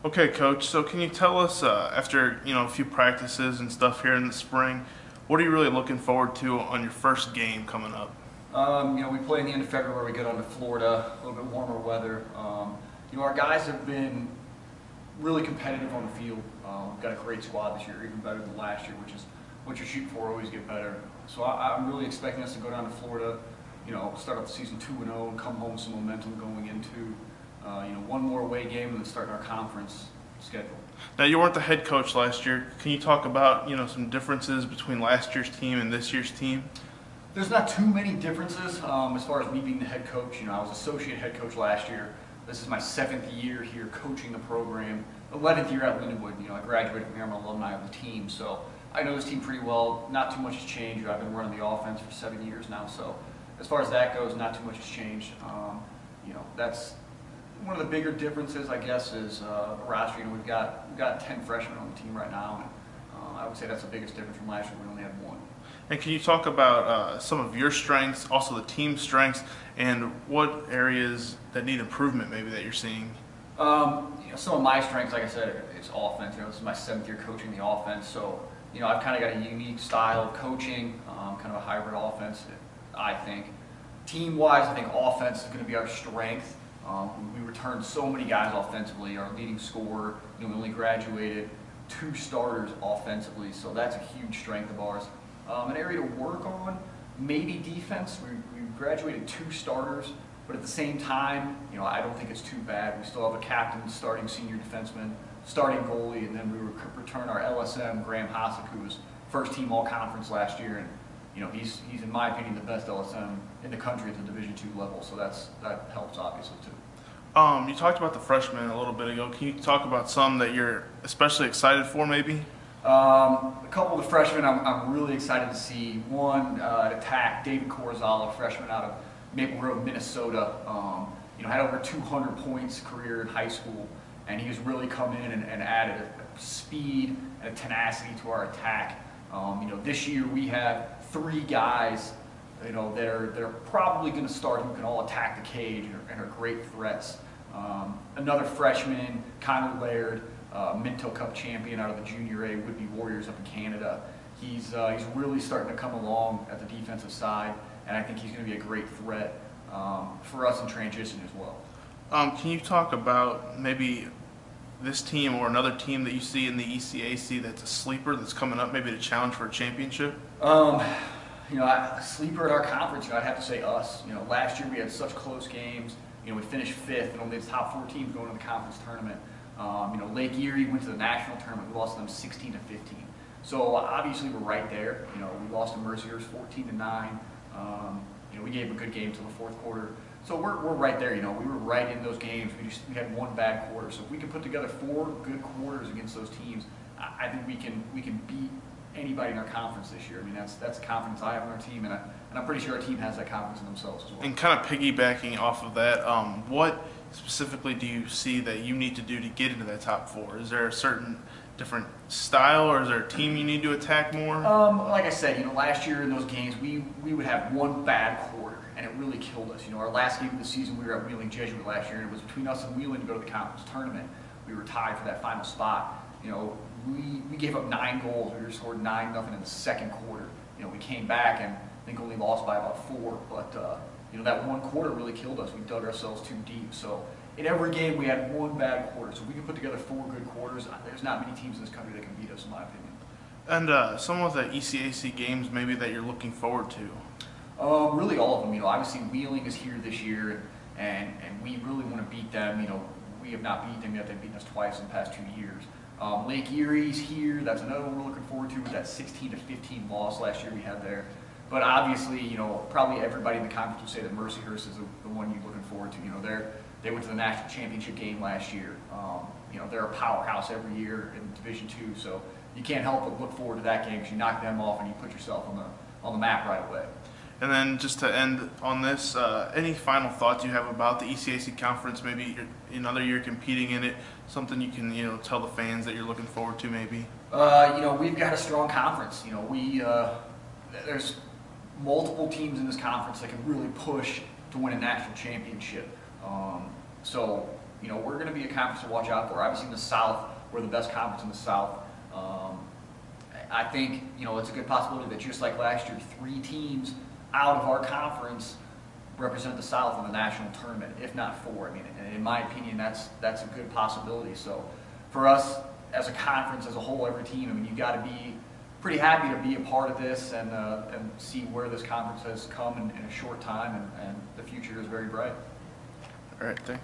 Okay, Coach. So can you tell us, after a few practices and stuff here in the spring, what are you really looking forward to on your first game coming up? We play in the end of February. We get on to Florida, a little bit warmer weather. Our guys have been really competitive on the field. We've got a great squad this year, even better than last year, which is what you're shooting for, always get better. So I'm really expecting us to go down to Florida, start off the season 2-0 and come home with some momentum going into, one more away game and then starting our conference schedule. Now, you weren't the head coach last year. Can you talk about, some differences between last year's team and this year's team? There's not too many differences as far as me being the head coach. I was associate head coach last year. This is my 7th year here coaching the program. 11th year at Lindenwood. I graduated from here. I'm an alumni of the team, so I know this team pretty well. Not too much has changed. I've been running the offense for 7 years now, so as far as that goes, not too much has changed. That's one of the bigger differences, I guess, is the roster. We've got 10 freshmen on the team right now, and I would say that's the biggest difference from last year. We only had one. And can you talk about some of your strengths, also the team's strengths, and what areas that need improvement maybe that you're seeing? Some of my strengths, like I said, it's offense. This is my 7th year coaching the offense, so I've kind of got a unique style of coaching, kind of a hybrid offense, I think. Team-wise, I think offense is going to be our strength. We returned so many guys offensively. Our leading scorer, we only graduated 2 starters offensively, so that's a huge strength of ours. An area to work on, maybe defense. We graduated 2 starters, but at the same time, I don't think it's too bad. We still have a captain, starting senior defenseman, starting goalie, and then we return our LSM, Graham Hossack, who was first team all-conference last year, and he's in my opinion the best LSM in the country at the Division II level, so that helps obviously too. You talked about the freshmen a little bit ago. Can you talk about some that you're especially excited for maybe? A couple of the freshmen I'm really excited to see. One at attack, David Corzala, freshman out of Maple Grove, Minnesota. Had over 200 points career in high school, and he has really come in and added a speed and a tenacity to our attack. This year we have 3 guys, that are probably going to start who can all attack the cage and are great threats. Another freshman, Connor Laird, Minto Cup champion out of the Junior A Whitby Warriors up in Canada. He's really starting to come along at the defensive side, and I think he's going to be a great threat for us in transition as well. Can you talk about maybe this team or another team that you see in the ECAC that's a sleeper that's coming up, maybe to challenge for a championship? A sleeper at our conference, I'd have to say us. Last year we had such close games. We finished 5th, and only the top 4 teams going to the conference tournament. Lake Erie went to the national tournament. We lost them 16-15. So obviously we're right there. We lost to Mercyhurst 14-9. We gave a good game till the 4th quarter. So we're right there. We were right in those games. We had 1 bad quarter. So if we can put together 4 good quarters against those teams, I think we can beat anybody in our conference this year. That's the confidence I have in our team, and I'm pretty sure our team has that confidence in themselves as well. And kind of piggybacking off of that, what specifically do you see that you need to do to get into that top 4? Is there a certain different style, or is there a team you need to attack more? Like I said, last year in those games, we would have 1 bad quarter, and it really killed us. Our last game of the season, we were at Wheeling Jesuit last year, and it was between us and Wheeling to go to the conference tournament. We were tied for that final spot. We gave up 9 goals. We were scored 9-0 in the 2nd quarter. We came back and I think only lost by about 4, but that 1 quarter really killed us. We dug ourselves too deep. So in every game we had 1 bad quarter. So if we can put together 4 good quarters, there's not many teams in this country that can beat us, in my opinion. And some of the ECAC games maybe that you're looking forward to? Really all of them. Obviously Wheeling is here this year, and we really want to beat them. We have not beat them yet. They've beaten us twice in the past 2 years. Lake Erie's here. That's another one we're looking forward to with that 16-15 loss last year we had there. But obviously, probably everybody in the conference would say that Mercyhurst is the one you're looking forward to. They went to the national championship game last year. They're a powerhouse every year in Division II, so you can't help but look forward to that game because you knock them off and you put yourself on the map right away. And then just to end on this, any final thoughts you have about the ECAC conference? Maybe another year competing in it, something you can tell the fans that you're looking forward to maybe? We've got a strong conference. There's multiple teams in this conference that can really push to win a national championship. So you know, we're going to be a conference to watch out for. Obviously in the South, we're the best conference in the South. I think, you know, it's a good possibility that just like last year, 3 teams out of our conference represent the South in the national tournament, if not 4. I mean, in my opinion, that's a good possibility. So for us as a conference as a whole, every team, I mean, you've got to be pretty happy to be a part of this and see where this conference has come in a short time, and the future is very bright. All right, thanks.